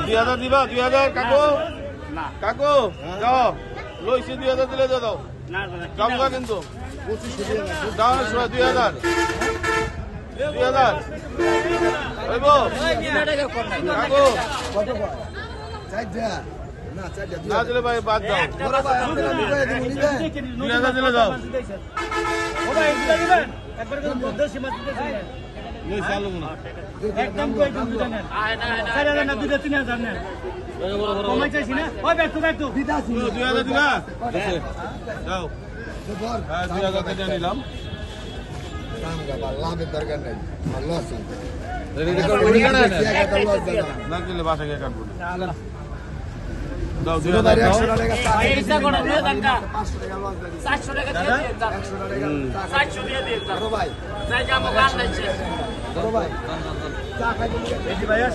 2000 দিবা 2000 কাকু কাকু যাও লইছি 2000 দিলে দাও কামগা কিন্তু 2500 দাও 2000 2000 হইব কাকু না দিলে ভাই বাদ দাও 2000 দিলে দাও একবার করে মধ্যে মাছ দিতেছি লই চালু না একদম কই দিবেন না 4000 না 3000 না কমাই চাইছি না ওই ব্যাক টু দিদাছি 2000 দিবা যাও হ্যাঁ 2000 টাকা নিলাম লাভের দরকার নাই ভালো আছে না দিলে বাসা গিয়ে কাটবো না দাও 100 টাকা এইটা কোন দিয়ে দেন না 500 টাকা লস দেন 400 টাকা দিয়ে দেন 100 টাকা 400 দিয়ে দেন বড় ভাই জায়গা মো গান নাইছে বড় ভাই চা খাইতে এই ভাইয়া